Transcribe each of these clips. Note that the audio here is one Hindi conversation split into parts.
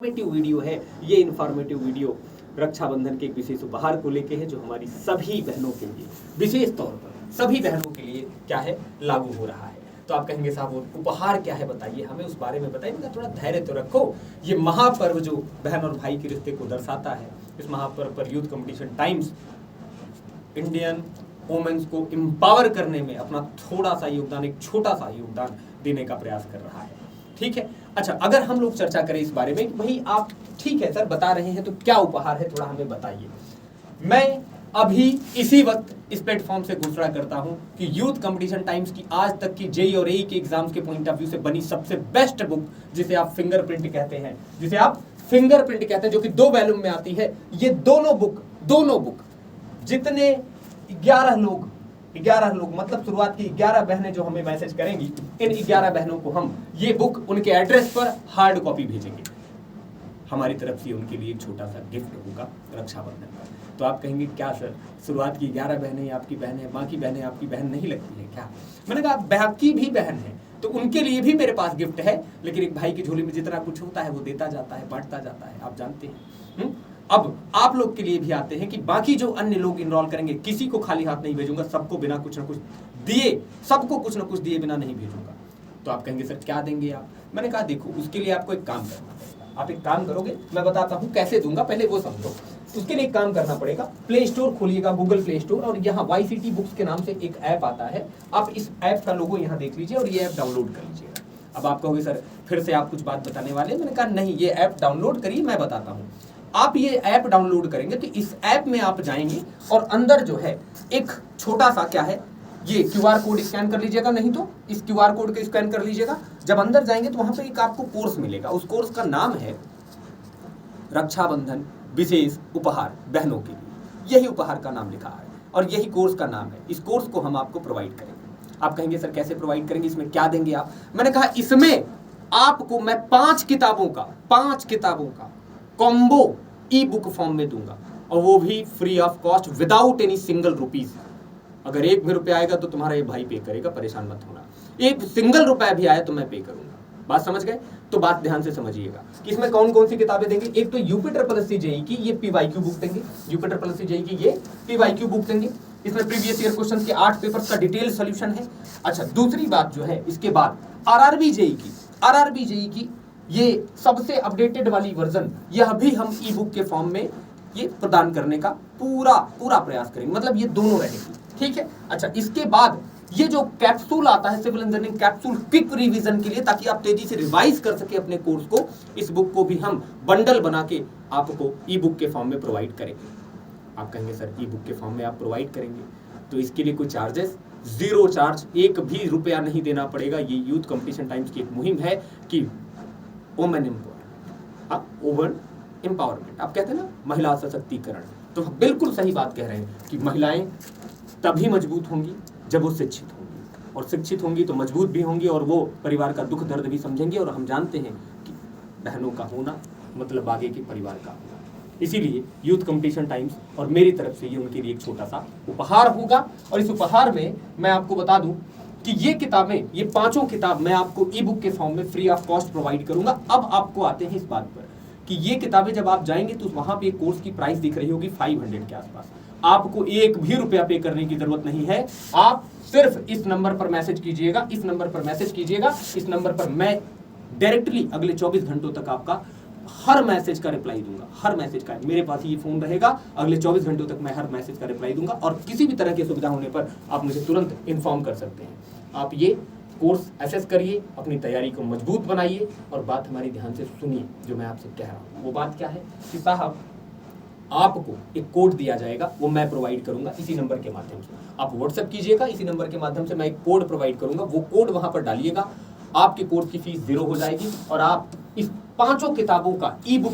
इन्फॉर्मेटिव वीडियो है। ये इन्फॉर्मेटिव वीडियो रक्षाबंधन के एक विशेष उपहार को लेके है जो हमारी सभी बहनों के लिए, विशेष तौर पर सभी बहनों के लिए क्या है, लागू हो रहा है। तो आप कहेंगे साहब वो उपहार क्या है, बताइए हमें उस बारे में बताइए। मतलब थोड़ा धैर्य तो रखो। ये महापर्व जो बहन और भाई के रिश्ते को दर्शाता है, इस महापर्व पर youth competition times Indian women's को एम्पावर करने में अपना थोड़ा सा योगदान, एक छोटा सा योगदान देने का प्रयास कर रहा है। ठीक है, अच्छा, अगर हम लोग चर्चा करें इस बारे में कि भाई आप ठीक है सर बता रहे हैं तो क्या उपहार है, थोड़ा हमें बताइए। मैं अभी इसी वक्त इस प्लेटफॉर्म से घोषणा करता हूं कि यूथ कंपटीशन टाइम्स की आज तक की जेईई और एई के एग्जाम्स के पॉइंट ऑफ व्यू से बनी सबसे बेस्ट बुक, जिसे आप फिंगरप्रिंट कहते हैं, जो कि 2 वॉल्यूम में आती है। ये दोनों बुक जितने 11 लोग मतलब शुरुआत की 11 बहनें जो हमें मैसेज करेंगी, इन 11 बहनों को हम ये बुक उनके एड्रेस पर हार्ड कॉपी भेजेंगे। हमारी तरफ से उनके लिए एक छोटा सा गिफ्ट होगा रक्षाबंधन पर। तो आप कहेंगे क्या सर, शुरुआत की 11 बहनें आपकी बहन है, बाकी बहनें आपकी बहन नहीं लगती है क्या? मैंने कहा बाकी भी बहन है तो उनके लिए भी मेरे पास गिफ्ट है, लेकिन एक भाई की झोली में जितना कुछ होता है वो देता जाता है, बांटता जाता है, आप जानते हैं। अब आप लोग के लिए भी आते हैं कि बाकी जो अन्य लोग इनरोल करेंगे, किसी को खाली हाथ नहीं भेजूंगा, सबको बिना कुछ ना कुछ दिए, सबको कुछ ना कुछ दिए बिना नहीं भेजूंगा। तो आप कहेंगे सर क्या देंगे आप? मैंने कहा देखो, उसके लिए आपको एक काम करना पड़ेगा। आप एक काम करोगे, मैं बताता हूं कैसे दूंगा, पहले वो समझो। उसके लिए एक काम करना पड़ेगा, प्ले स्टोर खोलिएगा, गूगल प्ले स्टोर, और यहाँ YCT बुक्स के नाम से एक ऐप आता है। आप इस ऐप का लोगो यहाँ देख लीजिए और ये ऐप डाउनलोड कर लीजिएगा। अब आप कहोगे सर फिर से आप कुछ बात बताने वाले हैं। मैंने कहा नहीं, ये ऐप डाउनलोड करिए, मैं बताता हूँ। आप ये ऐप डाउनलोड करेंगे तो इस ऐप में आप जाएंगे और अंदर जो है एक छोटा सा क्या है, ये QR कोड स्कैन कर लीजिएगा, नहीं तो इस QR कोड को स्कैन कर लीजिएगा। जब अंदर जाएंगे तो वहां पे एक आपको कोर्स मिलेगा, उस कोर्स का नाम है रक्षाबंधन विशेष उपहार बहनों के लिए। यही उपहार का नाम लिखा है और यही कोर्स का नाम है। इस कोर्स को हम आपको प्रोवाइड करेंगे। आप कहेंगे सर कैसे प्रोवाइड करेंगे, इसमें क्या देंगे आप? मैंने कहा इसमें आपको मैं 5 किताबों का कॉम्बो ई बुक फॉर्म में दूंगा, और वो भी free of cost, without any single rupees. अगर 1 भी रुपया आएगा तो तुम्हारा ये भाई पे करेगा, परेशान मत होना। 1 सिंगल रुपया भी आए तो मैं पे करूंगा। बात समझ गए? तो बात ध्यान से समझिएगा कि इसमें कौन कौन सी किताबें देंगे। एक तो UPSC जेईई की ये PYQ बुक देंगे, UPSC जेईई की ये PYQ बुक देंगे। इसमें प्रीवियस ईयर क्वेश्चन के 8 पेपर्स का डिटेल सोल्यूशन है। अच्छा, दूसरी बात जो है, इसके बाद RRB जेईई की ये सबसे अपडेटेड वाली वर्जन, यह भी हम ई बुक के फॉर्म में ये प्रदान करने का पूरा प्रयास करेंगे। मतलब ये दोनों रहेगी, ठीक है। अच्छा, इसके बाद ये जो कैप्सूल आता है, civil engineering capsule quick revision के लिए, ताकि आप तेजी से रिवाइज कर सके अपने कोर्स को, इस बुक को भी हम बंडल बना के आपको ई बुक के फॉर्म में प्रोवाइड करेंगे। आप कहेंगे सर ई बुक के फॉर्म में आप प्रोवाइड करेंगे तो इसके लिए कोई चार्जेस? 0 चार्ज, 1 भी रुपया नहीं देना पड़ेगा। ये यूथ कंपटीशन टाइम्स की एक मुहिम है कि वुमेन एम्पावरमेंट, आप कहते हैं ना, महिला सशक्तिकरण। तो बिल्कुल सही बात कह रहे हैं कि महिलाएं तभी मजबूत होंगी जब वो शिक्षित होंगी, और शिक्षित होंगी तो मजबूत भी होंगी, और वो परिवार का दुख दर्द भी समझेंगे। और हम जानते हैं कि बहनों का होना मतलब आगे के परिवार का होना। इसीलिए यूथ कंपटीशन टाइम्स और मेरी तरफ से ये उनके लिए एक छोटा सा उपहार होगा। और इस उपहार में मैं आपको बता दूं कि ये किताबें, ये 5 किताब मैं आपको ई बुक के फॉर्म में फ्री ऑफ कॉस्ट प्रोवाइड करूंगा। अब आपको आते हैं इस बात पर कि ये किताबें जब आप जाएंगे तो वहां पे कोर्स की प्राइस दिख रही होगी 500 के आसपास। आपको 1 भी रुपया पे करने की जरूरत नहीं है। आप सिर्फ इस नंबर पर मैसेज कीजिएगा, इस नंबर पर मैं डायरेक्टली अगले 24 घंटों तक आपका हर मैसेज का रिप्लाई दूंगा। हर मैसेज का, मेरे पास ये फोन रहेगा, अगले 24 घंटों तक मैं हर मैसेज का रिप्लाई दूंगा। और किसी भी तरह की सुविधा होने पर आप मुझे तुरंत इन्फॉर्म कर सकते हैं। आप ये कोर्स एसेस करिए, अपनी तैयारी को मजबूत बनाइए, और बात हमारी ध्यान से सुनिए जो मैं आपसे कह रहा हूँ। वो बात क्या है कि साहब आपको एक कोड दिया जाएगा, वो मैं प्रोवाइड करूंगा इसी नंबर के माध्यम से। आप व्हाट्सएप कीजिएगा, इसी नंबर के माध्यम से मैं एक कोड प्रोवाइड करूंगा। वो कोड वहां पर डालिएगा, आपके कोर्स की फीस 0 हो जाएगी, और आप इस 5 किताबों का ई बुक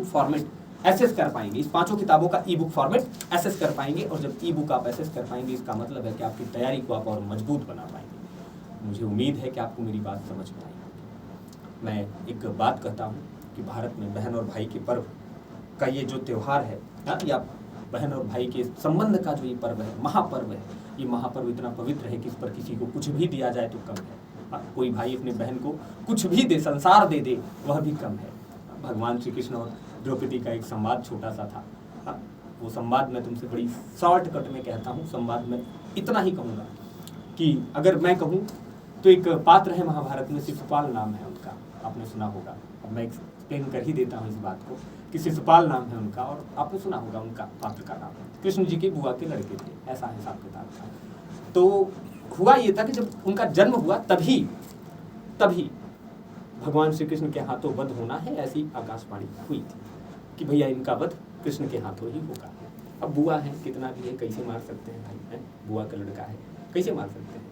फॉर्मेट एसेस कर पाएंगे। इस 5 किताबों का ई बुक फॉर्मेट एसेस कर पाएंगे, और जब ई बुक आप एसेस कर पाएंगे, इसका मतलब है कि आपकी तैयारी को आप और मजबूत बना पाएंगे। मुझे उम्मीद है कि आपको मेरी बात समझ में आएगी। मैं एक बात कहता हूँ कि भारत में बहन और भाई के पर्व का ये जो त्यौहार है, या बहन और भाई के संबंध का जो ये पर्व है, महापर्व है, ये महापर्व इतना पवित्र है कि इस पर किसी को कुछ भी दिया जाए तो कम है। कोई भाई अपने बहन को कुछ भी दे, संसार दे दे, वह भी कम है। भगवान श्री कृष्ण और द्रौपदी का एक संवाद छोटा सा था। हाँ, वो संवाद मैं तुमसे बड़ी शॉर्टकट में कहता हूँ। संवाद में इतना ही कहूँगा कि अगर मैं कहूँ तो एक पात्र है महाभारत में, शिशुपाल नाम है उनका, आपने सुना होगा। अब मैं एक्सप्लेन कर ही देता हूँ इस बात को कि शिशुपाल नाम है उनका, और आपने सुना होगा उनका पात्र का नाम। कृष्ण जी की बुआ के लड़के थे, ऐसा हिसाब किताब था। तो हुआ ये था कि जब उनका जन्म हुआ तभी भगवान श्री कृष्ण के हाथों वध होना है, ऐसी आकाशवाणी हुई थी कि भैया इनका वध कृष्ण के हाथों ही होगा। अब बुआ है, कितना भी है, कैसे मार सकते हैं भाई, है बुआ का लड़का है, कैसे मार सकते हैं।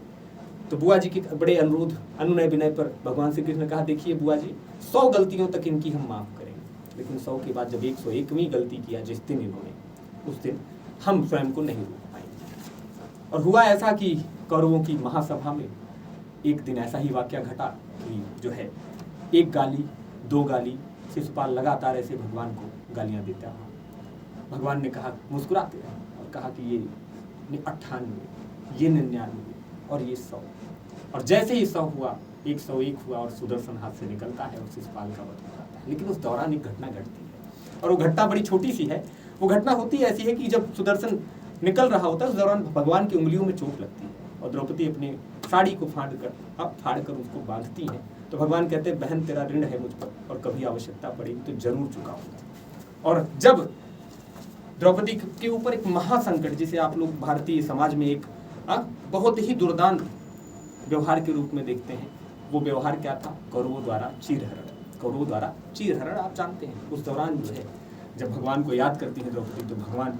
तो बुआ जी के बड़े अनुनय विनय पर भगवान श्री कृष्ण ने कहा, देखिए बुआ जी, 100 गलतियों तक इनकी हम माफ करेंगे, लेकिन 100 के बाद जब 101वीं गलती किया जिस दिन इन्होंने, उस दिन हम स्वयं को नहीं रोक पाएंगे। और हुआ ऐसा कि कौरवों की महासभा में एक दिन ऐसा ही वाकया घटा कि जो है, एक गाली, 2 गाली, शिशुपाल लगातार ऐसे भगवान को गालियां देता है। भगवान ने कहा, मुस्कुराते रहे और कहा कि ये 98, ये 99 और ये 100। और जैसे ही 100 हुआ, 101 हुआ और सुदर्शन हाथ से निकलता है और शिशुपाल का वध हो जाता है। लेकिन उस दौरान एक घटना घटती है, और वो घटना बड़ी छोटी सी है। वो घटना होती ऐसी है कि जब सुदर्शन निकल रहा होता है, उस दौरान भगवान की उंगलियों में चोट लगती है और द्रौपदी अपनी साड़ी को फाड़ कर उसको बांधती है। तो भगवान कहते हैं, बहन तेरा ऋण है मुझ पर, और कभी आवश्यकता पड़ेगी तो जरूर चुकाऊंगा। और जब द्रौपदी के ऊपर एक महासंकट, जिसे आप लोग भारतीय समाज में एक बहुत ही दुर्दान व्यवहार के रूप में देखते हैं, वो व्यवहार क्या था? कौरवों द्वारा चीरहरण। आप जानते हैं उस दौरान जो है, जब भगवान को याद करती है द्रौपदी, तो भगवान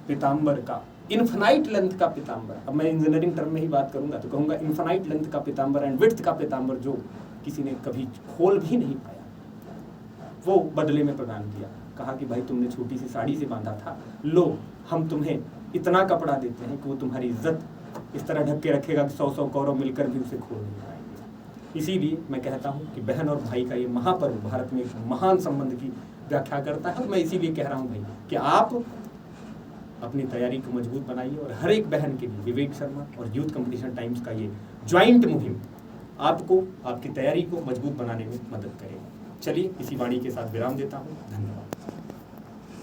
पीताम्बर का, इन्फिनाइट लेंथ का पीताम्बर, अब मैं इंजीनियरिंग टर्म में ही बात करूंगा तो कहूंगा इन्फिनाइट लेंथ का पीताम्बर एंड विड्थ का पीताम्बर, जो किसी ने कभी खोल भी नहीं पाया, वो बदले में प्रदान किया। कहा कि भाई तुमने छोटी सी साड़ी से बांधा था, लो हम तुम्हें इतना कपड़ा देते हैं कि वो तुम्हारी इज्जत इस तरह ढक के रखेगा कि 100 कौरव मिलकर भी उसे खोल नहीं पाएंगे। इसीलिए मैं कहता हूँ कि बहन और भाई का ये महापर्व भारत में एक महान संबंध की व्याख्या करता है। और मैं इसीलिए कह रहा हूँ भाई कि आप अपनी तैयारी को मजबूत बनाइए, और हर एक बहन के लिए विवेक शर्मा और यूथ कंपटीशन टाइम्स का ये ज्वाइंट मुहिम आपको आपकी तैयारी को मजबूत बनाने में मदद करेगा। चलिए इसी वाणी के साथ विराम देता हूँ। धन्यवाद।